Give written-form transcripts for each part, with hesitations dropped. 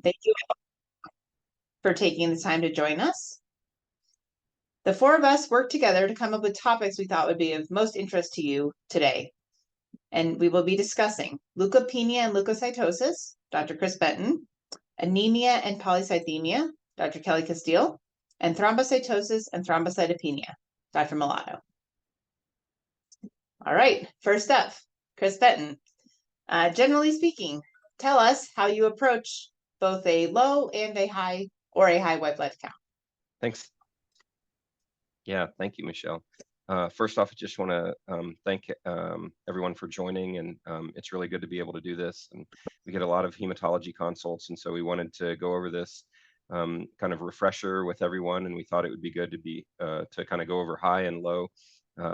Thank you for taking the time to join us. The four of us worked together to come up with topics we thought would be of most interest to you today. And we will be discussing leukopenia and leukocytosis, Dr. Chris Benton, anemia and polycythemia, Dr. Kelly Casteel, and thrombocytosis and thrombocytopenia, Dr. Millado. All right, first up, Chris Benton. Generally speaking, tell us how you approach both a low and a high white blood count. Thanks. Yeah, thank you, Michelle. First off, I just want to thank everyone for joining, and it's really good to be able to do this. And we get a lot of hematology consults, and so we wanted to go over this kind of refresher with everyone, and we thought it would be good to be to kind of go over high and low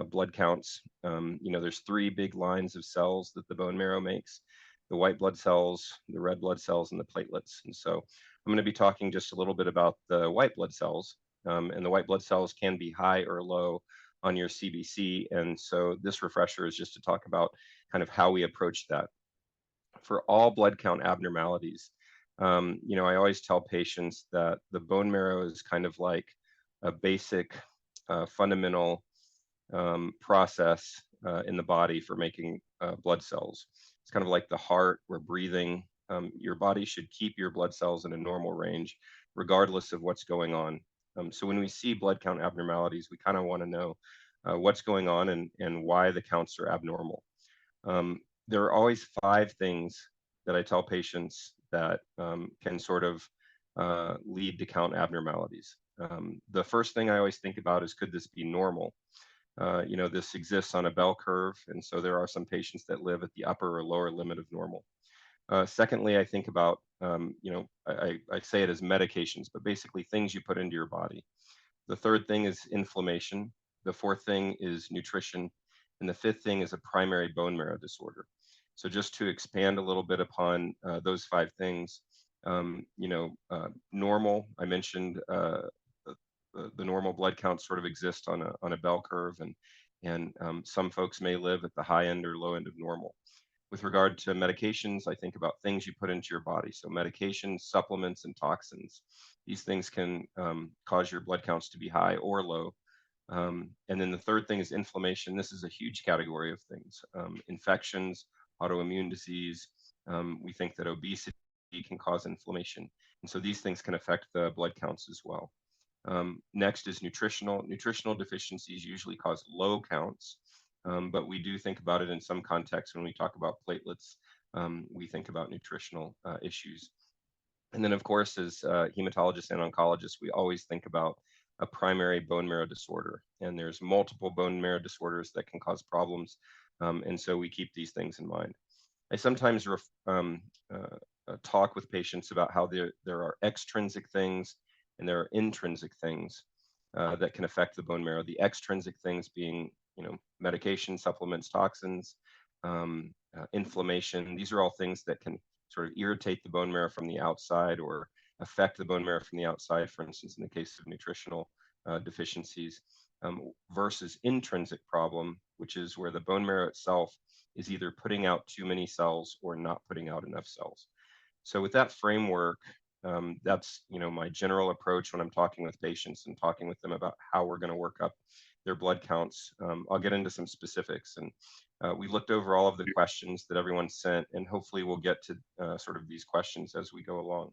blood counts. There's three big lines of cells that the bone marrow makes: the white blood cells, the red blood cells, and the platelets. And so I'm going to be talking just a little bit about the white blood cells. And the white blood cells can be high or low on your CBC. And so this refresher is just to talk about kind of how we approach that. For all blood count abnormalities, I always tell patients that the bone marrow is kind of like a basic fundamental process in the body for making blood cells. It's kind of like the heart or breathing. Your body should keep your blood cells in a normal range, regardless of what's going on. So when we see blood count abnormalities, we kind of want to know what's going on and why the counts are abnormal. There are always 5 things that I tell patients that can sort of lead to count abnormalities. The first thing I always think about is, could this be normal? This exists on a bell curve, and so there are some patients that live at the upper or lower limit of normal. Secondly, I think about, I say it as medications, but basically things you put into your body. The third thing is inflammation. The fourth thing is nutrition. And the fifth thing is a primary bone marrow disorder. So just to expand a little bit upon those 5 things, normal, I mentioned the normal blood counts sort of exist on a bell curve, and some folks may live at the high end or low end of normal. With regard to medications, I think about things you put into your body. So medications, supplements, and toxins. These things can cause your blood counts to be high or low. And then the third thing is inflammation. This is a huge category of things. Infections, autoimmune disease. We think that obesity can cause inflammation. And so these things can affect the blood counts as well. Next is nutritional. Nutritional deficiencies usually cause low counts. But we do think about it in some context when we talk about platelets. We think about nutritional issues. And then, of course, as hematologists and oncologists, we always think about a primary bone marrow disorder. And there's multiple bone marrow disorders that can cause problems. And so we keep these things in mind. I sometimes talk with patients about how there are extrinsic things and there are intrinsic things that can affect the bone marrow. The extrinsic things being medication, supplements, toxins, inflammation. These are all things that can sort of irritate the bone marrow from the outside or affect the bone marrow from the outside, for instance, in the case of nutritional deficiencies, versus intrinsic problem, which is where the bone marrow itself is either putting out too many cells or not putting out enough cells. So with that framework, that's my general approach when I'm talking with patients and talking with them about how we're going to work up their blood counts. I'll get into some specifics, and we looked over all of the questions that everyone sent, and hopefully we'll get to sort of these questions as we go along.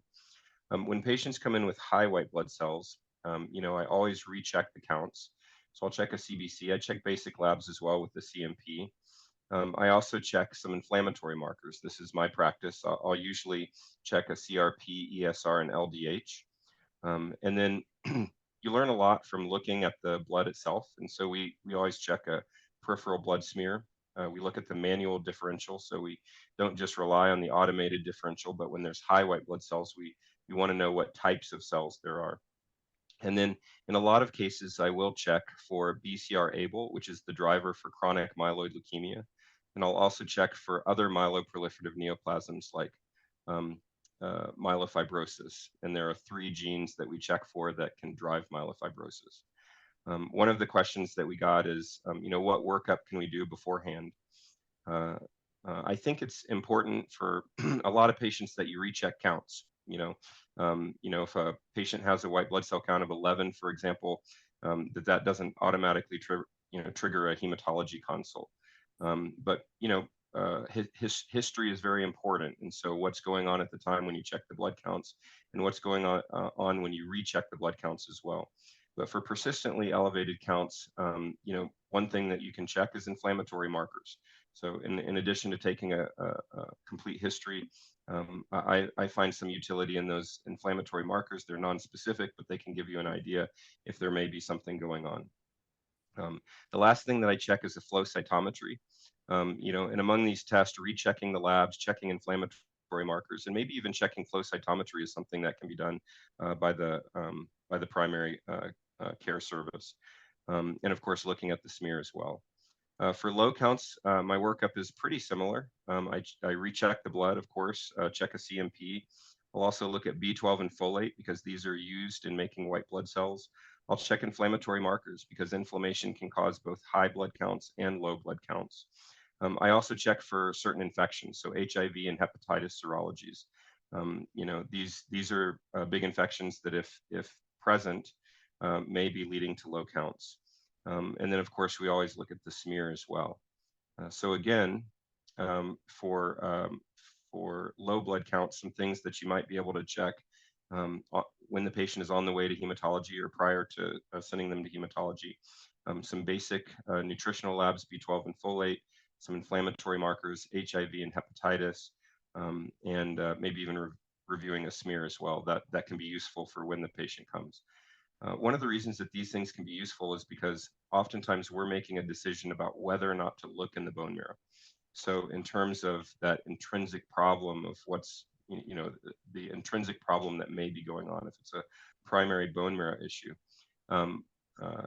When patients come in with high white blood cells, I always recheck the counts. So I'll check a CBC. I check basic labs as well with the CMP. I also check some inflammatory markers. This is my practice. I'll usually check a CRP, ESR, and LDH. And then you learn a lot from looking at the blood itself. And so we always check a peripheral blood smear. We look at the manual differential. So we don't just rely on the automated differential, but when there's high white blood cells, we want to know what types of cells there are. And then in a lot of cases, I will check for BCR-ABL, which is the driver for chronic myeloid leukemia. And I'll also check for other myeloproliferative neoplasms like myelofibrosis. And there are 3 genes that we check for that can drive myelofibrosis. One of the questions that we got is, what workup can we do beforehand? I think it's important for a lot of patients that you recheck counts. If a patient has a white blood cell count of 11, for example, that doesn't automatically trigger a hematology consult. But history is very important, and so what's going on at the time when you check the blood counts, and what's going on when you recheck the blood counts as well. But for persistently elevated counts, one thing that you can check is inflammatory markers. So in addition to taking a complete history, I find some utility in those inflammatory markers. They're non-specific, but they can give you an idea if there may be something going on. The last thing that I check is a flow cytometry. And among these tests, rechecking the labs, checking inflammatory markers, and maybe even checking flow cytometry is something that can be done by the primary care service. And of course, looking at the smear as well. For low counts, my workup is pretty similar. I recheck the blood, of course, check a CMP. I'll also look at B12 and folate because these are used in making white blood cells. I'll check inflammatory markers because inflammation can cause both high blood counts and low blood counts. I also check for certain infections, so HIV and hepatitis serologies. These are big infections that, if present, may be leading to low counts. And then, of course, we always look at the smear as well. So again, for low blood counts, some things that you might be able to check when the patient is on the way to hematology or prior to sending them to hematology. Some basic nutritional labs, B12 and folate, some inflammatory markers, HIV and hepatitis, and maybe even reviewing a smear as well. That can be useful for when the patient comes. One of the reasons that these things can be useful is because oftentimes we're making a decision about whether or not to look in the bone marrow. So in terms of that intrinsic problem of what's, the intrinsic problem that may be going on, if it's a primary bone marrow issue,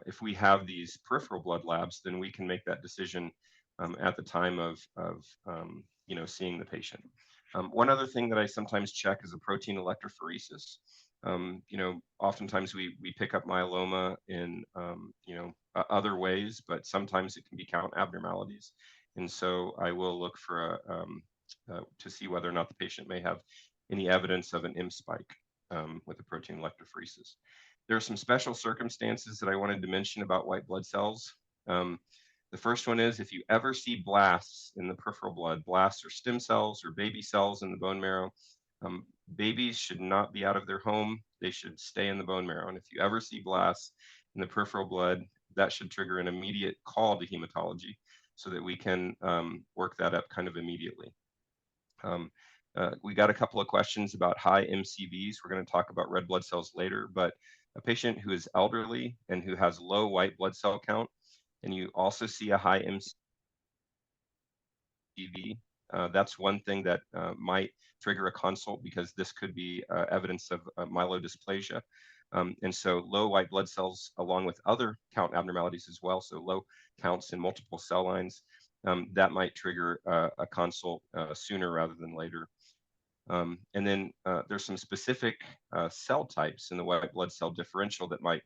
if we have these peripheral blood labs, then we can make that decision at the time of seeing the patient. One other thing that I sometimes check is a protein electrophoresis. Oftentimes we pick up myeloma in other ways, but sometimes it can be count abnormalities, and so I will look for to see whether or not the patient may have any evidence of an M spike with a protein electrophoresis. There are some special circumstances that I wanted to mention about white blood cells. The first one is if you ever see blasts in the peripheral blood, blasts or stem cells or baby cells in the bone marrow, babies should not be out of their home. They should stay in the bone marrow. And if you ever see blasts in the peripheral blood, that should trigger an immediate call to hematology so that we can work that up kind of immediately. We got a couple of questions about high MCVs. We're going to talk about red blood cells later, but a patient who is elderly and who has low white blood cell count, and you also see a high MCV, that's one thing that might trigger a consult because this could be evidence of myelodysplasia. And so low white blood cells, along with other count abnormalities as well, so low counts in multiple cell lines, that might trigger a consult sooner rather than later. And then there's some specific cell types in the white blood cell differential that might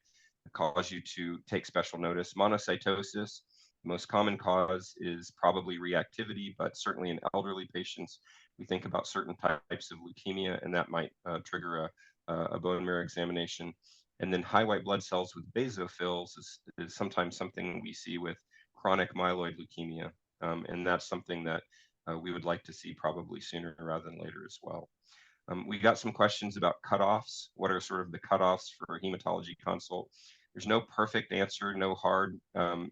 cause you to take special notice. Monocytosis, the most common cause is probably reactivity, but certainly in elderly patients, we think about certain types of leukemia, and that might trigger a bone marrow examination. And then high white blood cells with basophils is sometimes something we see with chronic myeloid leukemia, and that's something that we would like to see probably sooner rather than later as well. We got some questions about cutoffs. What are sort of the cutoffs for hematology consult? There's no perfect answer, no hard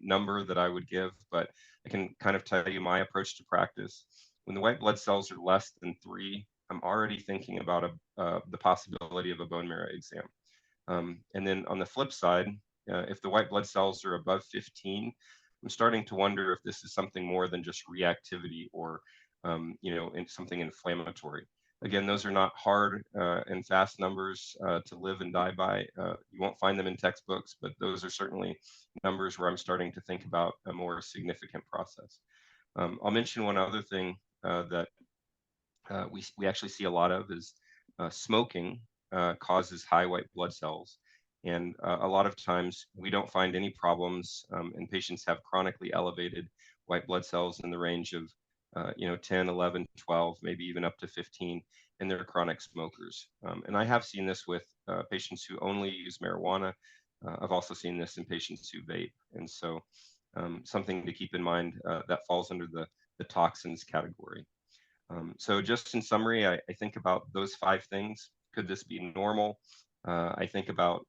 number that I would give, but I can kind of tell you my approach to practice. When the white blood cells are less than 3, I'm already thinking about the possibility of a bone marrow exam. And then on the flip side, if the white blood cells are above 15, I'm starting to wonder if this is something more than just reactivity or something inflammatory. Again, those are not hard and fast numbers to live and die by. You won't find them in textbooks, but those are certainly numbers where I'm starting to think about a more significant process. I'll mention one other thing that we actually see a lot of is smoking causes high white blood cells. And a lot of times we don't find any problems, and patients have chronically elevated white blood cells in the range of 10, 11, 12, maybe even up to 15. and they're chronic smokers. And I have seen this with patients who only use marijuana. I've also seen this in patients who vape. And so something to keep in mind that falls under the toxins category. So just in summary, I think about those 5 things. Could this be normal? I think about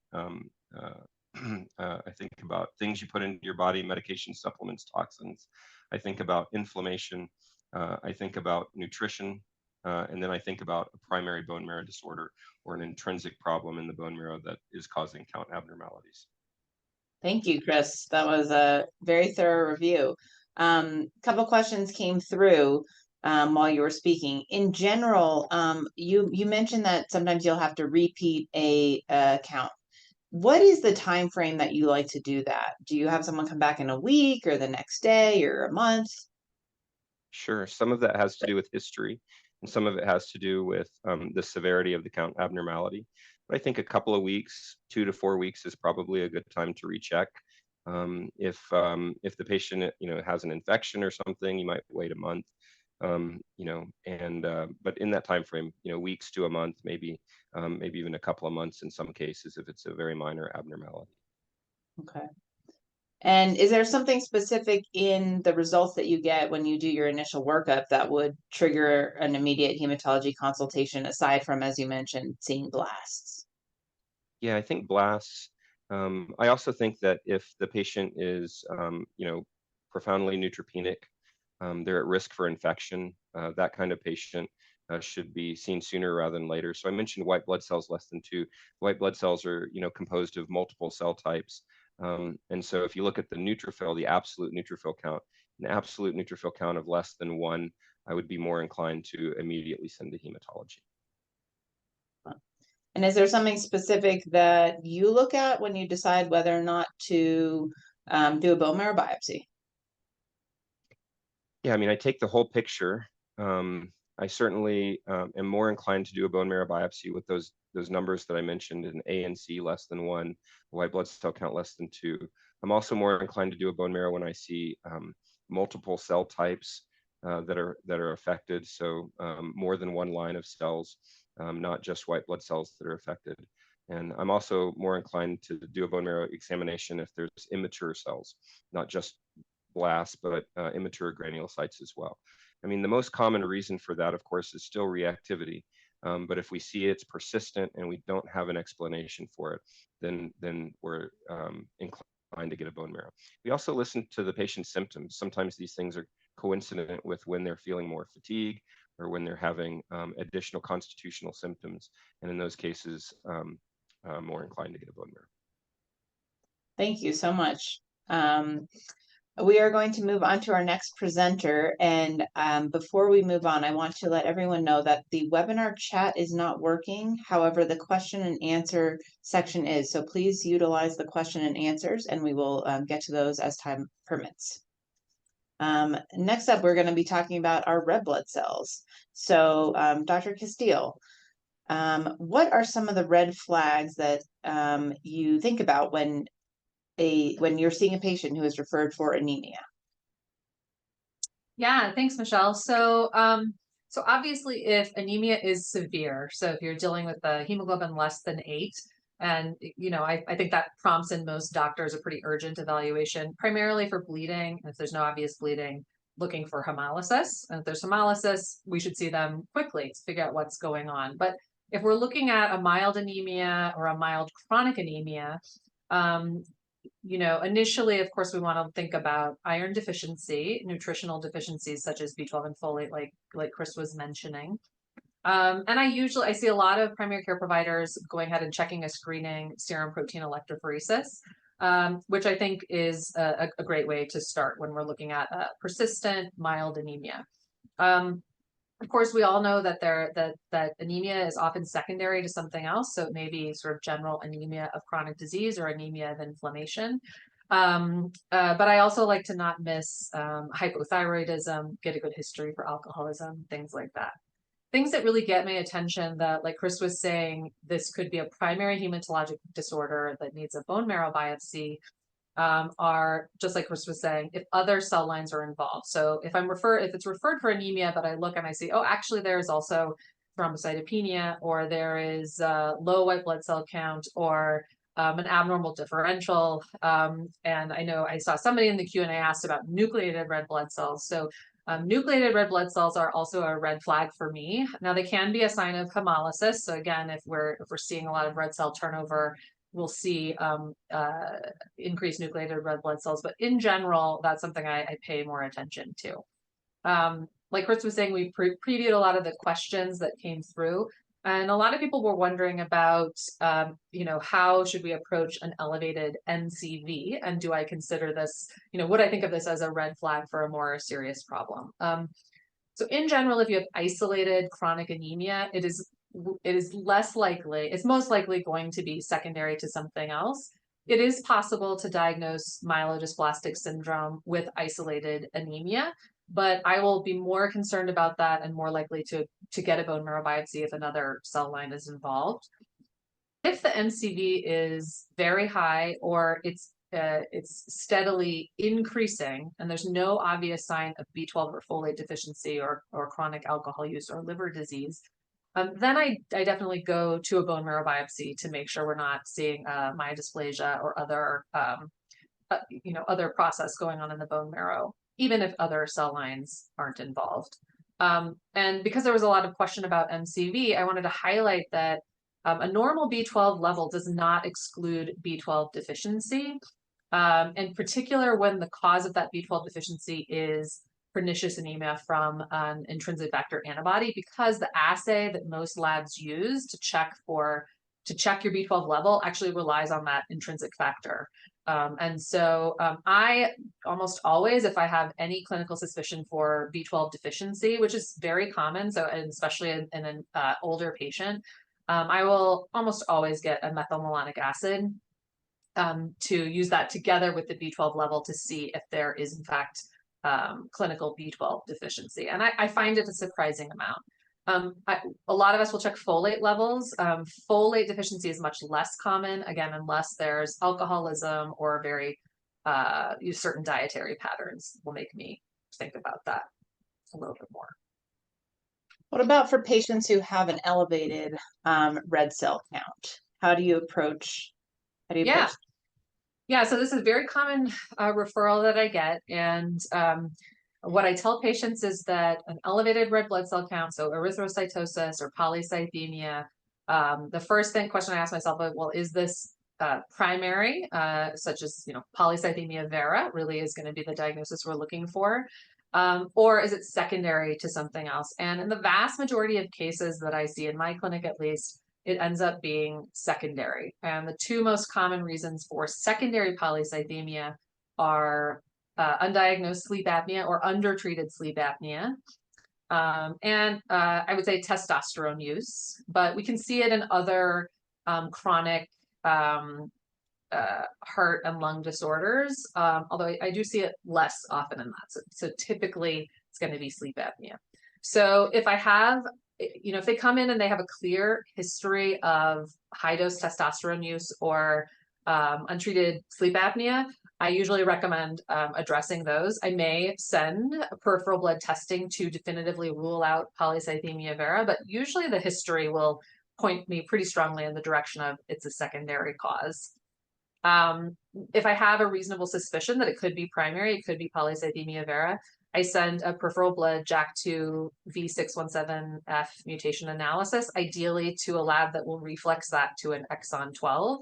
I think about things you put into your body, medication, supplements, toxins. I think about inflammation. I think about nutrition. And then I think about a primary bone marrow disorder or an intrinsic problem in the bone marrow that is causing count abnormalities. Thank you, Chris. That was a very thorough review. Couple questions came through while you were speaking. In general, you mentioned that sometimes you'll have to repeat a count. What is the time frame that you like to do that? Do you have someone come back in a week or the next day or a month? Sure. Some of that has to do with history, and some of it has to do with the severity of the count abnormality. But I think a couple of weeks, 2 to 4 weeks, is probably a good time to recheck. If the patient has an infection or something, you might wait a month. But in that time frame, weeks to a month, maybe even a couple of months in some cases if it's a very minor abnormality. Okay. And is there something specific in the results that you get when you do your initial workup that would trigger an immediate hematology consultation aside from, as you mentioned, seeing blasts? Yeah, I think blasts. I also think that if the patient is, profoundly neutropenic, they're at risk for infection. That kind of patient should be seen sooner rather than later. So I mentioned white blood cells less than 2. White blood cells are, composed of multiple cell types. And so if you look at the neutrophil, the absolute neutrophil count, an absolute neutrophil count of less than 1, I would be more inclined to immediately send to hematology. And is there something specific that you look at when you decide whether or not to do a bone marrow biopsy? Yeah, I mean, I take the whole picture. I certainly am more inclined to do a bone marrow biopsy with those numbers that I mentioned, an ANC less than 1, white blood cell count less than 2. I'm also more inclined to do a bone marrow when I see multiple cell types that are affected. So more than one line of cells, not just white blood cells that are affected. And I'm also more inclined to do a bone marrow examination if there's immature cells, not just blasts, but immature granulocytes as well. I mean, the most common reason for that, of course, is still reactivity. But if we see it's persistent and we don't have an explanation for it, then we're inclined to get a bone marrow. We also listen to the patient's symptoms. Sometimes these things are coincident with when they're feeling more fatigue or when they're having additional constitutional symptoms. And in those cases, more inclined to get a bone marrow. Thank you so much. We are going to move on to our next presenter. And before we move on, I want to let everyone know that the webinar chat is not working. However, the question and answer section is. So please utilize the question and answers, and we will get to those as time permits. Next up, we're going to be talking about our red blood cells. So Dr. Casteel, what are some of the red flags that you think about when you're seeing a patient who is referred for anemia? Yeah, thanks, Michelle. So obviously if anemia is severe, so if you're dealing with a hemoglobin less than 8, and I think that prompts in most doctors a pretty urgent evaluation, primarily for bleeding. And if there's no obvious bleeding, looking for hemolysis. And if there's hemolysis, we should see them quickly to figure out what's going on. But if we're looking at a mild anemia or a mild chronic anemia, initially, of course, we want to think about iron deficiency, nutritional deficiencies such as B12 and folate, like Chris was mentioning. And I see a lot of primary care providers going ahead and checking a screening serum protein electrophoresis, which I think is a great way to start when we're looking at persistent mild anemia. Of course, we all know that that anemia is often secondary to something else. So it may be sort of general anemia of chronic disease or anemia of inflammation. But I also like to not miss hypothyroidism, get a good history for alcoholism, things like that. Things that really get my attention that, like Chris was saying, this could be a primary hematologic disorder that needs a bone marrow biopsy, are just like Chris was saying, if other cell lines are involved. So if it's referred for anemia, but I look and I see, oh, actually there's also thrombocytopenia, or there is low white blood cell count, or an abnormal differential. And I know I saw somebody in the Q&A asked about nucleated red blood cells. So nucleated red blood cells are also a red flag for me. Now they can be a sign of hemolysis. So again, if we're seeing a lot of red cell turnover, we'll see increased nucleated red blood cells. But in general, that's something I pay more attention to. Like Chris was saying, we previewed a lot of the questions that came through. And a lot of people were wondering about, how should we approach an elevated NCV? And do I consider this, would I think of this as a red flag for a more serious problem? So in general, if you have isolated chronic anemia, it is less likely, it's most likely going to be secondary to something else. It is possible to diagnose myelodysplastic syndrome with isolated anemia, but I will be more concerned about that and more likely to get a bone marrow biopsy if another cell line is involved. If the NCV is very high, or it's steadily increasing and there's no obvious sign of B12 or folate deficiency or chronic alcohol use or liver disease, then I definitely go to a bone marrow biopsy to make sure we're not seeing myodysplasia or other other process going on in the bone marrow, even if other cell lines aren't involved. And because there was a lot of question about MCV, I wanted to highlight that a normal B12 level does not exclude B12 deficiency, in particular when the cause of that B12 deficiency is pernicious anemia from an intrinsic factor antibody, because the assay that most labs use to check your B12 level actually relies on that intrinsic factor. And so I almost always, if I have any clinical suspicion for B12 deficiency, which is very common, so and especially in an older patient, I will almost always get a methylmalonic acid to use that together with the B12 level to see if there is in fact clinical B12 deficiency. And I find it a surprising amount. A lot of us will check folate levels. Folate deficiency is much less common, again, unless there's alcoholism or very certain dietary patterns will make me think about that a little bit more. What about for patients who have an elevated red cell count? How do you approach? Yeah, so this is a very common referral that I get. And what I tell patients is that an elevated red blood cell count, so erythrocytosis or polycythemia, the first question I ask myself, well, is this primary, such as, polycythemia vera really is going to be the diagnosis we're looking for, or is it secondary to something else? And in the vast majority of cases that I see in my clinic, at least, it ends up being secondary. And the two most common reasons for secondary polycythemia are undiagnosed sleep apnea or undertreated sleep apnea. And I would say testosterone use, but we can see it in other chronic heart and lung disorders, although I do see it less often in that. So typically it's going to be sleep apnea. So if I have, if they come in and they have a clear history of high dose testosterone use or untreated sleep apnea, I usually recommend addressing those. I may send peripheral blood testing to definitively rule out polycythemia vera, but usually the history will point me pretty strongly in the direction of it's a secondary cause. If I have a reasonable suspicion that it could be primary, it could be polycythemia vera, I send a peripheral blood JAK2 V617F mutation analysis, ideally to a lab that will reflex that to an exon 12.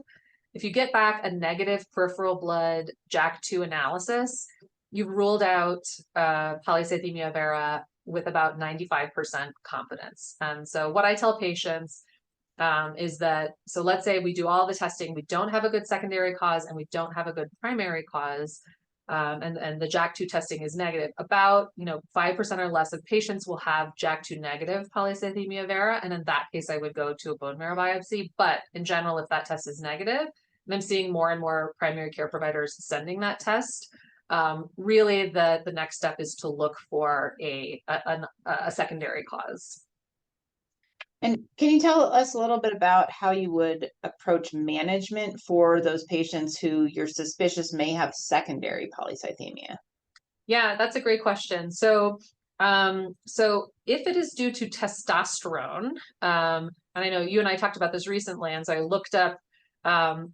If you get back a negative peripheral blood JAK2 analysis, you've ruled out polycythemia vera with about 95% confidence. And so what I tell patients is that, so let's say we do all the testing, we don't have a good secondary cause and we don't have a good primary cause, and the JAK2 testing is negative. About 5% or less of patients will have JAK2 negative polycythemia vera, and in that case I would go to a bone marrow biopsy. But in general, if that test is negative, and I'm seeing more and more primary care providers sending that test, really the next step is to look for a secondary cause. And can you tell us a little bit about how you would approach management for those patients who you're suspicious may have secondary polycythemia? Yeah, that's a great question. So So if it is due to testosterone, and I know you and I talked about this recently, and so I looked up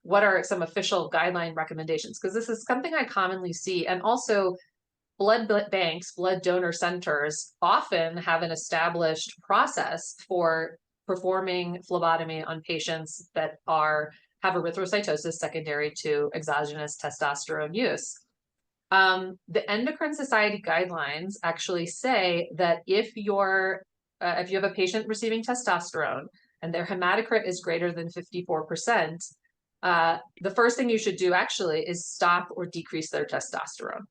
what are some official guideline recommendations, because this is something I commonly see. And also blood banks, blood donor centers often have an established process for performing phlebotomy on patients that have erythrocytosis secondary to exogenous testosterone use. The Endocrine Society guidelines actually say that if you have a patient receiving testosterone and their hematocrit is greater than 54%, the first thing you should do actually is stop or decrease their testosterone.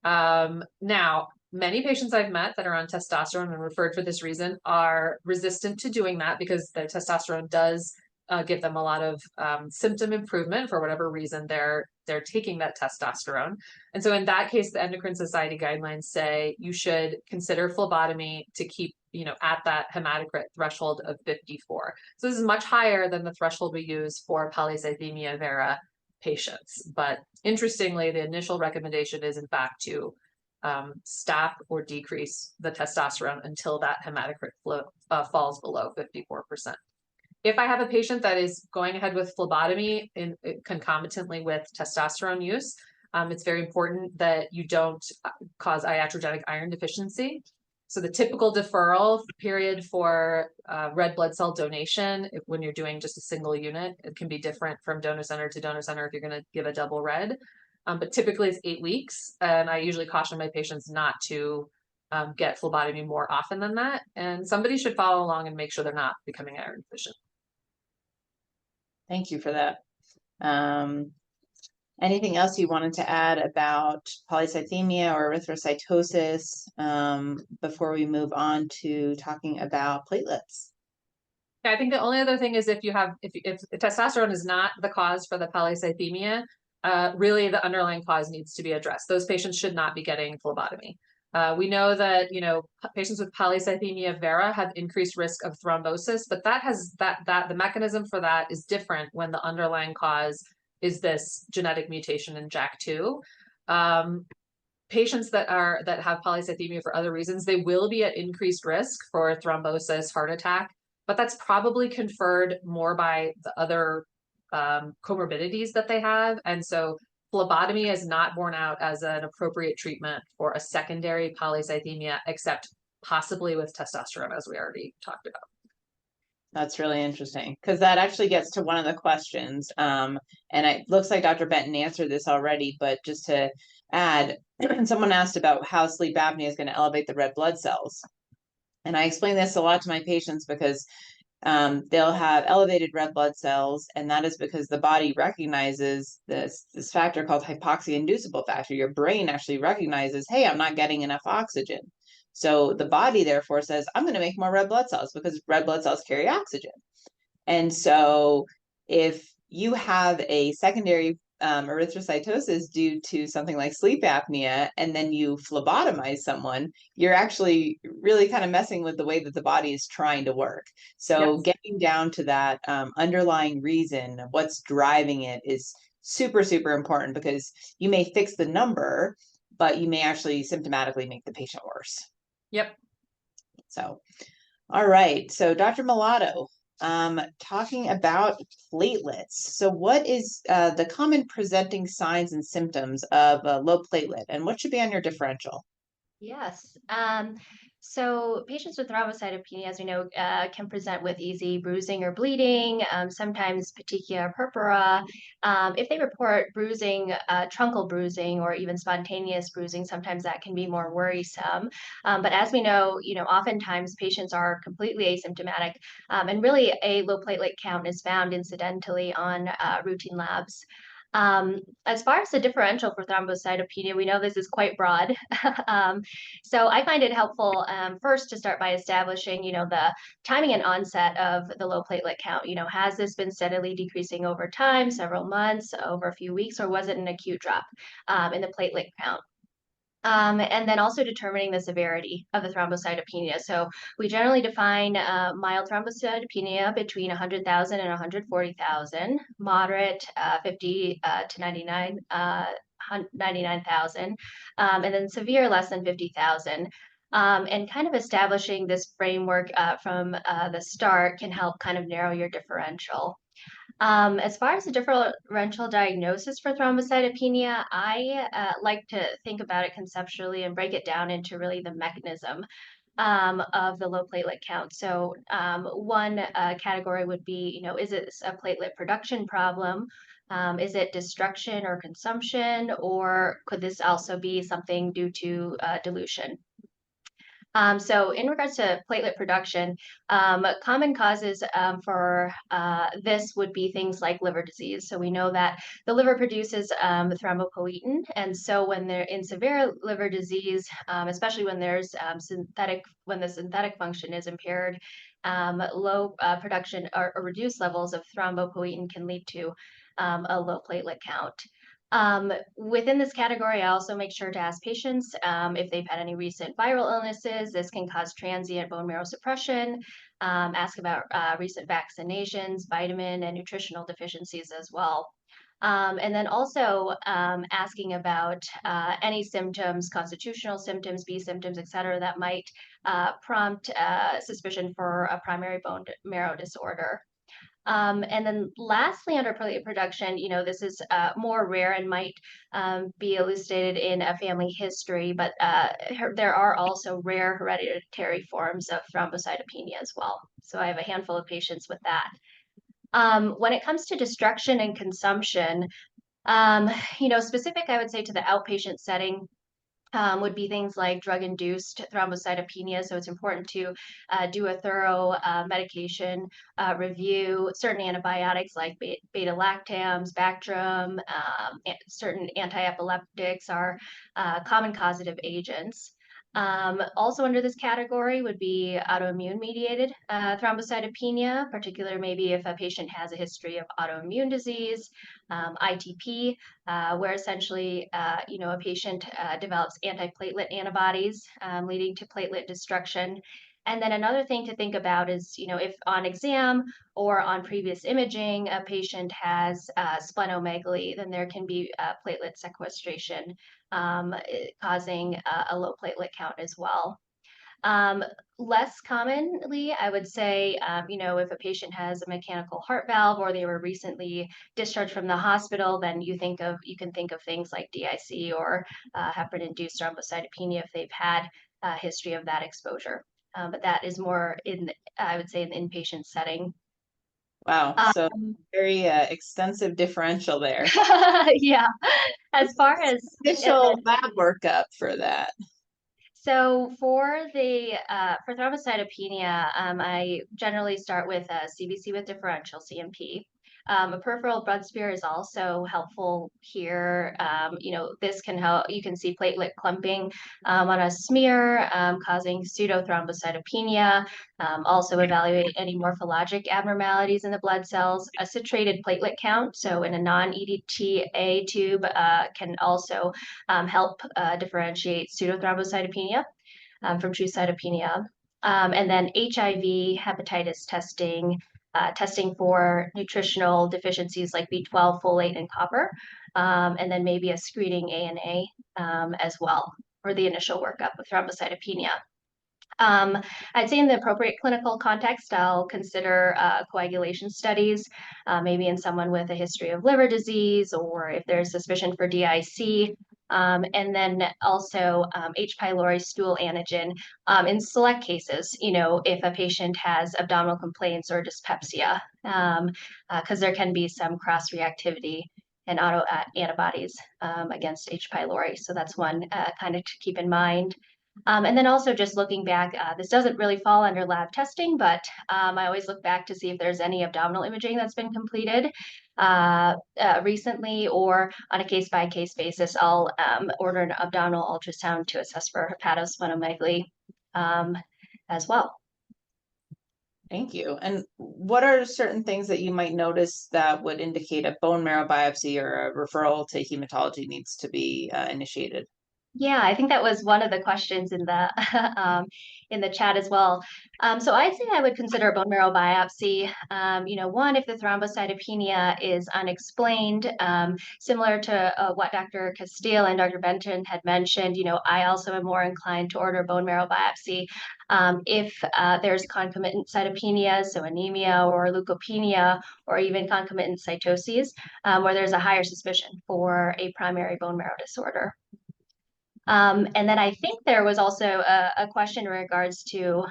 Now, many patients I've met that are on testosterone and referred for this reason are resistant to doing that because their testosterone does give them a lot of symptom improvement for whatever reason they're taking that testosterone. And so in that case, the Endocrine Society guidelines say you should consider phlebotomy to keep, at that hematocrit threshold of 54. So this is much higher than the threshold we use for polycythemia vera patients. But interestingly, the initial recommendation is in fact to stop or decrease the testosterone until that hematocrit falls below 54%. If I have a patient that is going ahead with phlebotomy concomitantly with testosterone use, it's very important that you don't cause iatrogenic iron deficiency. So the typical deferral period for red blood cell donation, when you're doing just a single unit, it can be different from donor center to donor center if you're going to give a double red. But typically it's 8 weeks. And I usually caution my patients not to get phlebotomy more often than that. And somebody should follow along and make sure they're not becoming iron deficient. Thank you for that. Anything else you wanted to add about polycythemia or erythrocytosis before we move on to talking about platelets? Yeah, I think the only other thing is if testosterone is not the cause for the polycythemia, really the underlying cause needs to be addressed. Those patients should not be getting phlebotomy. We know that, patients with polycythemia vera have increased risk of thrombosis, but the mechanism for that is different when the underlying cause is this genetic mutation in JAK2. Patients that have polycythemia for other reasons, they will be at increased risk for thrombosis, heart attack, but that's probably conferred more by the other comorbidities that they have. And so phlebotomy is not borne out as an appropriate treatment for a secondary polycythemia, except possibly with testosterone, as we already talked about. That's really interesting because that actually gets to one of the questions. And it looks like Dr. Benton answered this already, but just to add, someone asked about how sleep apnea is going to elevate the red blood cells. And I explain this a lot to my patients because they'll have elevated red blood cells, and that is because the body recognizes this factor called hypoxia-inducible factor. Your brain actually recognizes, hey, I'm not getting enough oxygen. So the body therefore says, I'm going to make more red blood cells because red blood cells carry oxygen. And so if you have a secondary erythrocytosis due to something like sleep apnea, and then you phlebotomize someone, you're actually really kind of messing with the way that the body is trying to work. So Yes. getting down to that underlying reason, what's driving it, is super, super important, because you may fix the number, but you may actually symptomatically make the patient worse. Yep. So, all right. So Dr. Millado, talking about platelets. So what is the common presenting signs and symptoms of a low platelet, and what should be on your differential? Yes. So patients with thrombocytopenia, as we know, can present with easy bruising or bleeding, sometimes petechia purpura. If they report bruising, truncal bruising, or even spontaneous bruising, sometimes that can be more worrisome. But as we know, oftentimes patients are completely asymptomatic, and really a low platelet count is found incidentally on routine labs. As far as the differential for thrombocytopenia, we know this is quite broad. So I find it helpful first to start by establishing, the timing and onset of the low platelet count. Has this been steadily decreasing over time, several months, over a few weeks, or was it an acute drop in the platelet count? And then also determining the severity of the thrombocytopenia. So we generally define mild thrombocytopenia between 100,000 and 140,000, moderate 50 to 99,000, and then severe less than 50,000. And kind of establishing this framework from the start can help kind of narrow your differential. As far as the differential diagnosis for thrombocytopenia, I like to think about it conceptually and break it down into really the mechanism of the low platelet count. So one category would be, is it a platelet production problem? Is it destruction or consumption, or could this also be something due to dilution? So in regards to platelet production, common causes for this would be things like liver disease. So we know that the liver produces thrombopoietin, and so when they're in severe liver disease, especially when there's when the synthetic function is impaired, low production or reduced levels of thrombopoietin can lead to a low platelet count. Within this category, I also make sure to ask patients if they've had any recent viral illnesses. This can cause transient bone marrow suppression. Ask about recent vaccinations, vitamin and nutritional deficiencies as well. And then also asking about any symptoms, constitutional symptoms, B symptoms, et cetera, that might prompt suspicion for a primary bone marrow disorder. And then lastly, under platelet production, this is more rare and might be elucidated in a family history, but there are also rare hereditary forms of thrombocytopenia as well. So I have a handful of patients with that. When it comes to destruction and consumption, specific, I would say, to the outpatient setting, would be things like drug-induced thrombocytopenia. So it's important to do a thorough medication review. Certain antibiotics like beta-lactams, Bactrim, certain anti-epileptics are common causative agents. Also under this category would be autoimmune-mediated thrombocytopenia, particularly maybe if a patient has a history of autoimmune disease, ITP, where essentially, a patient develops antiplatelet antibodies leading to platelet destruction. And then another thing to think about is, if on exam or on previous imaging, a patient has splenomegaly, then there can be platelet sequestration causing a low platelet count as well. Less commonly, I would say, if a patient has a mechanical heart valve or they were recently discharged from the hospital, then you can think of things like DIC or heparin-induced thrombocytopenia if they've had a history of that exposure. But that is more I would say, in the inpatient setting. Wow, so very extensive differential there. Yeah, as far as initial lab workup for that. So for thrombocytopenia, I generally start with a CBC with differential CMP. A peripheral blood smear is also helpful here. This can help. You can see platelet clumping on a smear, causing pseudothrombocytopenia. Also evaluate any morphologic abnormalities in the blood cells. A citrated platelet count, so in a non-EDTA tube, can also help differentiate pseudothrombocytopenia from true cytopenia. And then HIV, hepatitis testing, testing for nutritional deficiencies like B12, folate, and copper, and then maybe a screening ANA as well for the initial workup of thrombocytopenia. I'd say in the appropriate clinical context, I'll consider coagulation studies, maybe in someone with a history of liver disease or if there's suspicion for DIC. And then also H. pylori stool antigen in select cases, if a patient has abdominal complaints or dyspepsia, because there can be some cross-reactivity and autoantibodies against H. pylori. So that's one kind of to keep in mind. And then also just looking back, this doesn't really fall under lab testing, but I always look back to see if there's any abdominal imaging that's been completed recently, or on a case-by-case basis, I'll order an abdominal ultrasound to assess for hepatosplenomegaly as well. Thank you. And what are certain things that you might notice that would indicate a bone marrow biopsy or a referral to hematology needs to be initiated? Yeah, I think that was one of the questions in the chat as well. So I'd say I would consider a bone marrow biopsy. One, if the thrombocytopenia is unexplained, similar to what Dr. Casteel and Dr. Benton had mentioned, I also am more inclined to order bone marrow biopsy. If there's concomitant cytopenias, so anemia or leukopenia, or even concomitant cytoses, where there's a higher suspicion for a primary bone marrow disorder. And then I think there was also a question in regards to,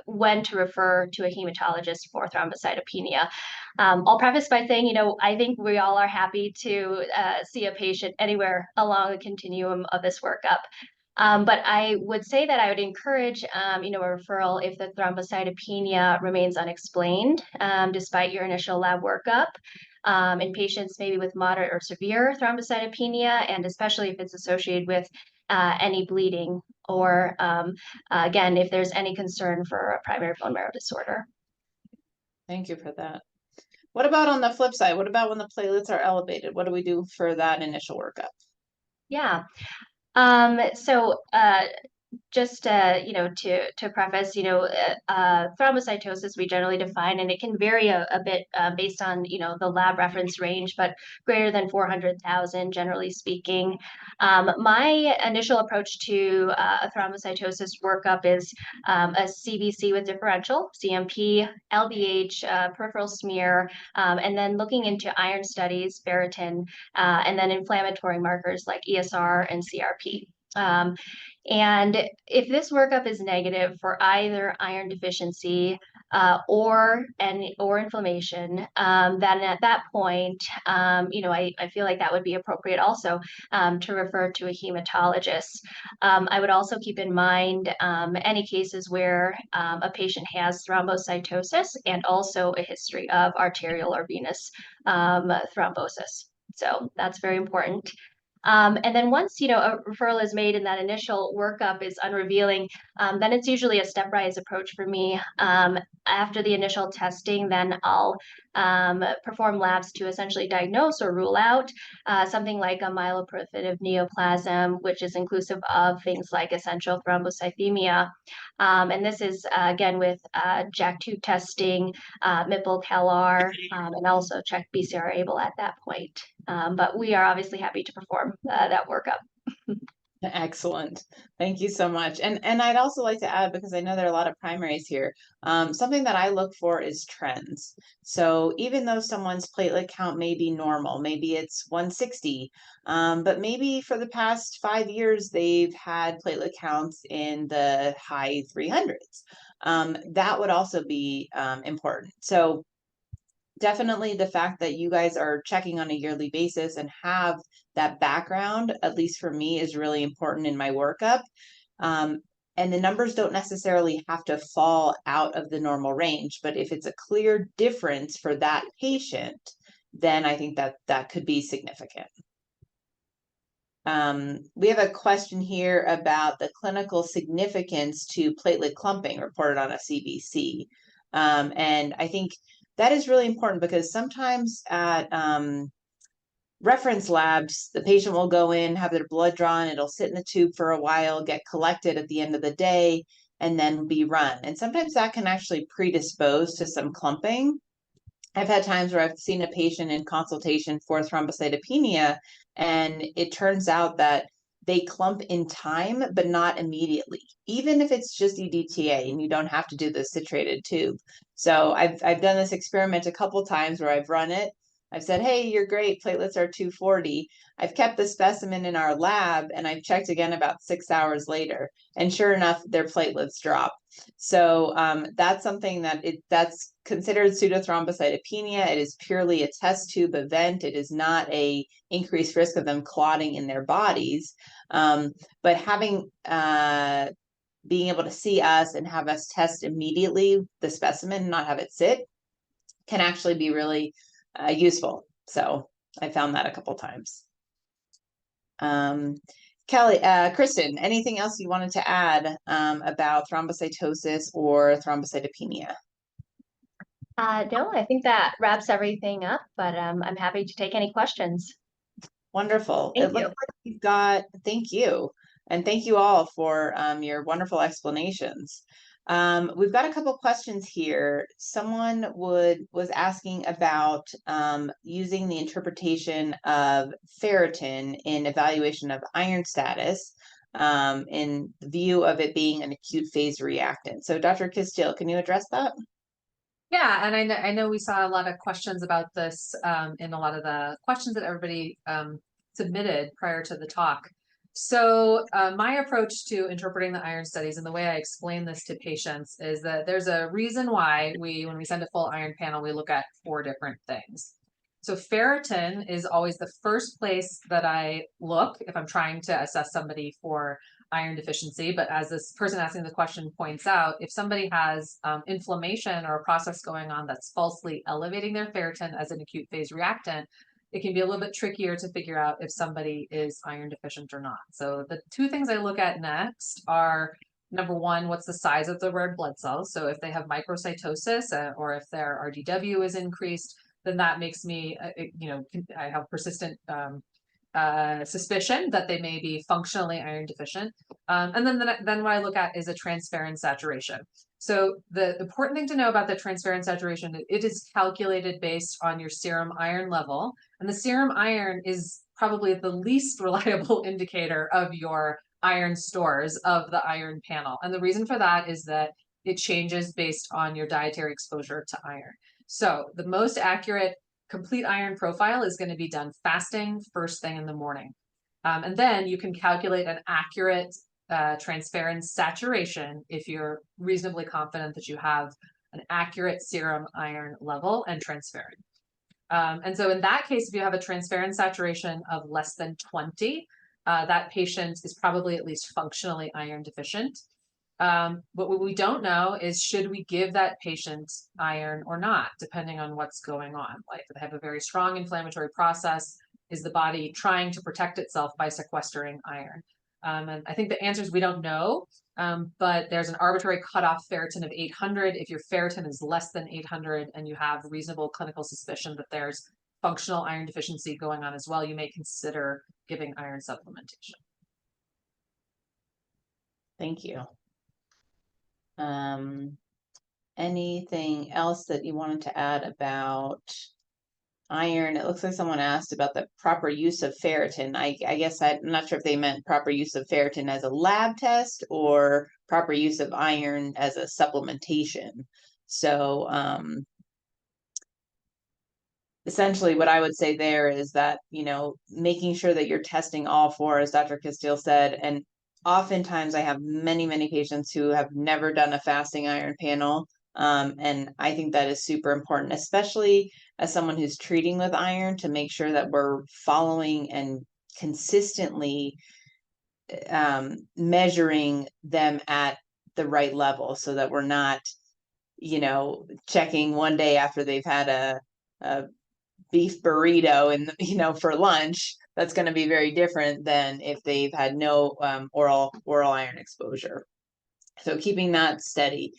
when to refer to a hematologist for thrombocytopenia. I'll preface by saying, I think we all are happy to see a patient anywhere along the continuum of this workup. But I would say that I would encourage, a referral if the thrombocytopenia remains unexplained, despite your initial lab workup. In patients maybe with moderate or severe thrombocytopenia, and especially if it's associated with any bleeding, or again, if there's any concern for a primary bone marrow disorder. Thank you for that. What about on the flip side? What about when the platelets are elevated? What do we do for that initial workup? Yeah. So just to preface, thrombocytosis we generally define, and it can vary a bit based on the lab reference range, but greater than 400,000 generally speaking. My initial approach to a thrombocytosis workup is a CBC with differential, CMP, LDH, peripheral smear, and then looking into iron studies, ferritin, and then inflammatory markers like ESR and CRP. And if this workup is negative for either iron deficiency or inflammation, then at that point, I feel like that would be appropriate also to refer to a hematologist. I would also keep in mind any cases where a patient has thrombocytosis and also a history of arterial or venous thrombosis. So that's very important. And then once, a referral is made and that initial workup is unrevealing, then it's usually a stepwise approach for me. After the initial testing, then I'll perform labs to essentially diagnose or rule out something like a myeloproliferative neoplasm, which is inclusive of things like essential thrombocythemia. And this is, again, with JAK2 testing, MIPL, CALR, and also check BCR-ABL at that point. But we are obviously happy to perform that workup. Excellent. Thank you so much. And I'd also like to add, because I know there are a lot of primaries here, something that I look for is trends. So even though someone's platelet count may be normal, maybe it's 160, but maybe for the past 5 years, they've had platelet counts in the high 300s. That would also be important. So definitely the fact that you guys are checking on a yearly basis and have that background, at least for me, is really important in my workup. And the numbers don't necessarily have to fall out of the normal range, but if it's a clear difference for that patient, then I think that could be significant. We have a question here about the clinical significance to platelet clumping reported on a CBC. And I think that is really important because sometimes at reference labs, the patient will go in, have their blood drawn, it'll sit in the tube for a while, get collected at the end of the day, and then be run. And sometimes that can actually predispose to some clumping. I've had times where I've seen a patient in consultation for thrombocytopenia, and it turns out that they clump in time, but not immediately, even if it's just EDTA and you don't have to do the citrated tube. So I've done this experiment a couple times where I've run it. I've said, hey, you're great, platelets are 240. I've kept the specimen in our lab and I've checked again about 6 hours later. And sure enough, their platelets drop. So that's something that's considered pseudothrombocytopenia. It is purely a test tube event. It is not a increased risk of them clotting in their bodies. But having being able to see us and have us test immediately the specimen, not have it sit, can actually be really useful. So I found that a couple times. Kelly, Kristen, anything else you wanted to add about thrombocytosis or thrombocytopenia? No, I think that wraps everything up, but I'm happy to take any questions. Wonderful. Thank It looks you. like we've got, thank you. And thank you all for your wonderful explanations. We've got a couple questions here. Someone was asking about using the interpretation of ferritin in evaluation of iron status in view of it being an acute phase reactant. So Dr. Casteel, can you address that? Yeah, and I know we saw a lot of questions about this in a lot of the questions that everybody submitted prior to the talk. So my approach to interpreting the iron studies and the way I explain this to patients is that there's a reason why when we send a full iron panel, we look at 4 different things. So ferritin is always the first place that I look if I'm trying to assess somebody for iron deficiency. But as this person asking the question points out, if somebody has inflammation or a process going on that's falsely elevating their ferritin as an acute phase reactant, it can be a little bit trickier to figure out if somebody is iron deficient or not. So the 2 things I look at next are, number 1, what's the size of the red blood cells? So if they have microcytosis or if their RDW is increased, then that makes me, I have persistent suspicion that they may be functionally iron deficient. And then what I look at is a transferrin saturation. So the important thing to know about the transferrin saturation, it is calculated based on your serum iron level. And the serum iron is probably the least reliable indicator of your iron stores of the iron panel. And the reason for that is that it changes based on your dietary exposure to iron. So the most accurate complete iron profile is going to be done fasting first thing in the morning. And then you can calculate an accurate transferrin saturation if you're reasonably confident that you have an accurate serum iron level and transferrin. And so in that case, if you have a transferrin saturation of less than 20, that patient is probably at least functionally iron deficient. But what we don't know is, should we give that patient iron or not, depending on what's going on. Like, if they have a very strong inflammatory process, is the body trying to protect itself by sequestering iron? And I think the answer is we don't know, but there's an arbitrary cutoff ferritin of 800. If your ferritin is less than 800 and you have reasonable clinical suspicion that there's functional iron deficiency going on as well, you may consider giving iron supplementation. Thank you. Anything else that you wanted to add about iron? It looks like someone asked about the proper use of ferritin. I guess I'm not sure if they meant proper use of ferritin as a lab test or proper use of iron as a supplementation. So essentially what I would say there is that, making sure that you're testing all 4, as Dr. Casteel said, and oftentimes I have many, many patients who have never done a fasting iron panel. And I think that is super important, especially as someone who's treating with iron, to make sure that we're following and consistently measuring them at the right level, so that we're not, checking one day after they've had a beef burrito and for lunch. That's going to be very different than if they've had no oral iron exposure. So keeping that steady.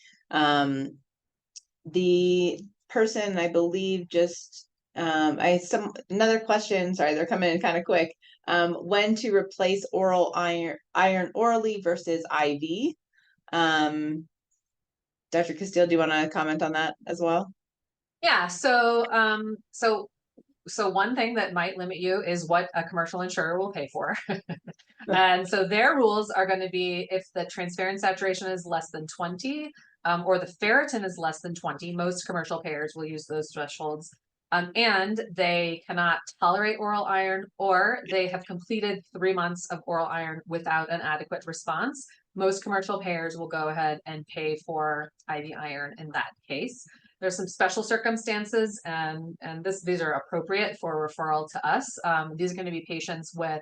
The person, I believe, just another question. Sorry, they're coming in kind of quick. When to replace oral iron orally versus IV? Dr. Casteel, do you want to comment on that as well? Yeah. So one thing that might limit you is what a commercial insurer will pay for. And so their rules are going to be, if the transferrin saturation is less than 20, or the ferritin is less than 20, most commercial payers will use those thresholds. And they cannot tolerate oral iron, or they have completed 3 months of oral iron without an adequate response. Most commercial payers will go ahead and pay for IV iron in that case. There's some special circumstances, and these are appropriate for referral to us. These are going to be patients with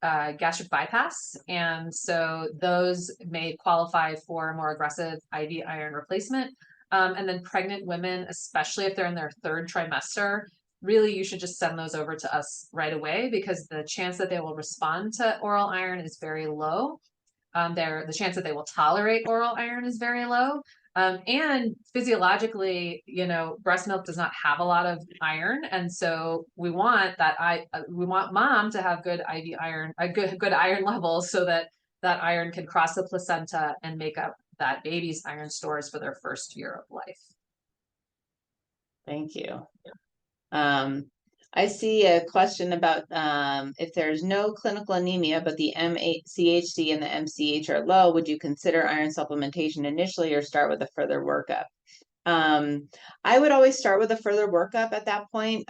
gastric bypass, and so those may qualify for more aggressive IV iron replacement. And then pregnant women, especially if they're in their 3rd trimester, really you should just send those over to us right away, because the chance that they will respond to oral iron is very low. The chance that they will tolerate oral iron is very low. And physiologically, breast milk does not have a lot of iron, and so we want mom to have good IV iron, good iron levels, so that iron can cross the placenta and make up that baby's iron stores for their first year of life. Thank you. I see a question about if there's no clinical anemia, but the MCHC and the MCH are low, would you consider iron supplementation initially or start with a further workup? I would always start with a further workup at that point.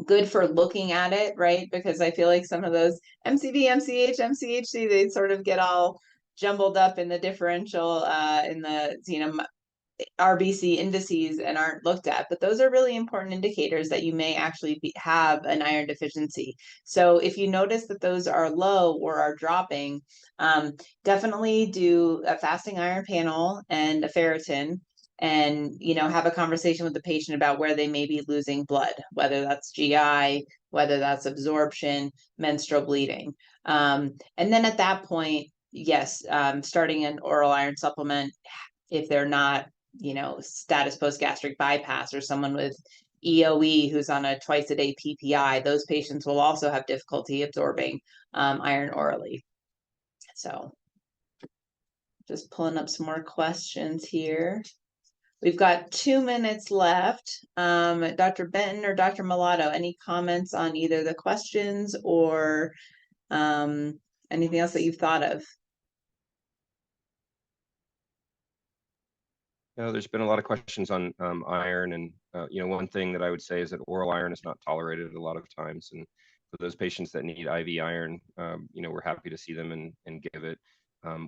Good for looking at it, right? Because I feel like some of those MCV, MCH, MCHC, they sort of get all jumbled up in the differential, in the, RBC indices and aren't looked at, but those are really important indicators that you may actually have an iron deficiency. So if you notice that those are low or are dropping, definitely do a fasting iron panel and a ferritin, and have a conversation with the patient about where they may be losing blood, whether that's GI, whether that's absorption, menstrual bleeding. And then at that point, yes, starting an oral iron supplement if they're not status post gastric bypass, or someone with EOE who's on a twice a day PPI, those patients will also have difficulty absorbing iron orally. So just pulling up some more questions here. We've got 2 minutes left. Dr. Benton or Dr. Millado, any comments on either the questions or anything else that you've thought of? There's been a lot of questions on iron, and one thing that I would say is that oral iron is not tolerated a lot of times, and for those patients that need IV iron, we're happy to see them and give it.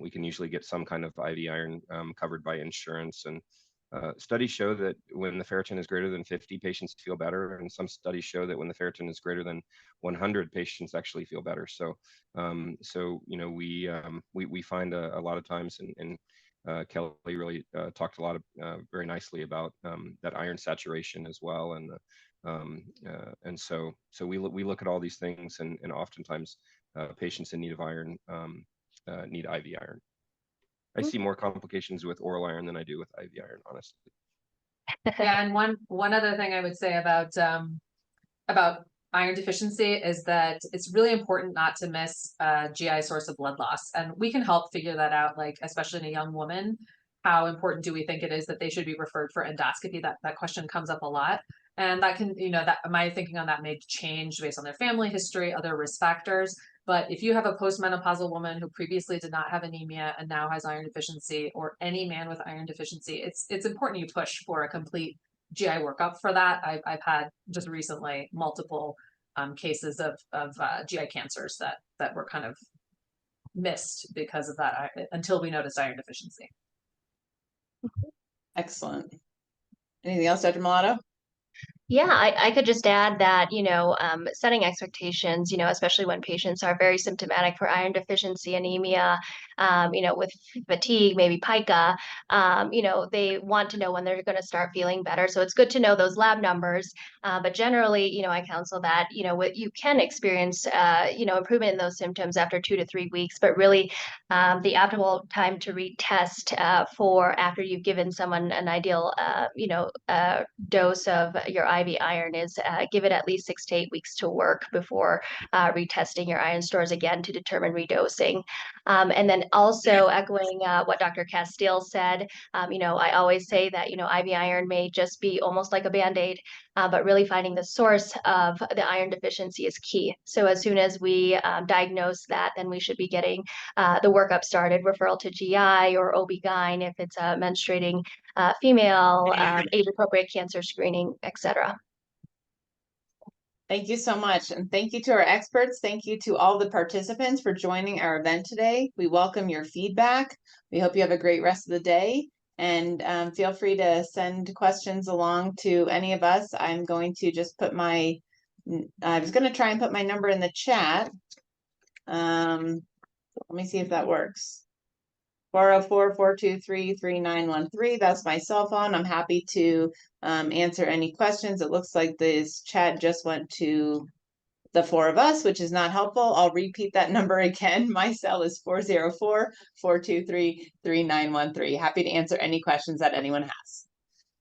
We can usually get some kind of IV iron covered by insurance, and studies show that when the ferritin is greater than 50, patients feel better, and some studies show that when the ferritin is greater than 100, patients actually feel better. So, we find a lot of times, and Kelly really talked a lot of very nicely about that iron saturation as well, and so we look at all these things, and oftentimes patients in need of iron need IV iron. I see more complications with oral iron than I do with IV iron, honestly. Yeah, and one other thing I would say about iron deficiency is that it's really important not to miss a GI source of blood loss. And we can help figure that out, like, especially in a young woman, how important do we think it is that they should be referred for endoscopy? That question comes up a lot. And that can, that my thinking on that may change based on their family history, other risk factors. But if you have a postmenopausal woman who previously did not have anemia and now has iron deficiency, or any man with iron deficiency, it's important you push for a complete GI workup for that. I've had just recently multiple cases of GI cancers that were kind of missed because of that, until we noticed iron deficiency. Excellent. Anything else, Dr. Millado? Yeah, I could just add that, setting expectations, especially when patients are very symptomatic for iron deficiency, anemia, with fatigue, maybe pica, they want to know when they're going to start feeling better. So it's good to know those lab numbers. But generally, I counsel that, you can experience, improvement in those symptoms after 2 to 3 weeks, but really the optimal time to retest for after you've given someone an ideal, dose of your IV iron is give it at least 6 to 8 weeks to work before retesting your iron stores again to determine redosing. And then also echoing what Dr. Casteel said, I always say that, IV iron may just be almost like a Band-Aid, but really finding the source of the iron deficiency is key. So as soon as we diagnose that, then we should be getting the workup started, referral to GI or OB-GYN if it's a menstruating female, age-appropriate cancer screening, etc. Thank you so much. And thank you to our experts. Thank you to all the participants for joining our event today. We welcome your feedback. We hope you have a great rest of the day. And feel free to send questions along to any of us. I'm going to just put I was going to try and put my number in the chat. Let me see if that works. 404-423-3913. That's my cell phone. I'm happy to answer any questions. It looks like this chat just went to the four of us, which is not helpful. I'll repeat that number again. My cell is 404-423-3913. Happy to answer any questions that anyone has.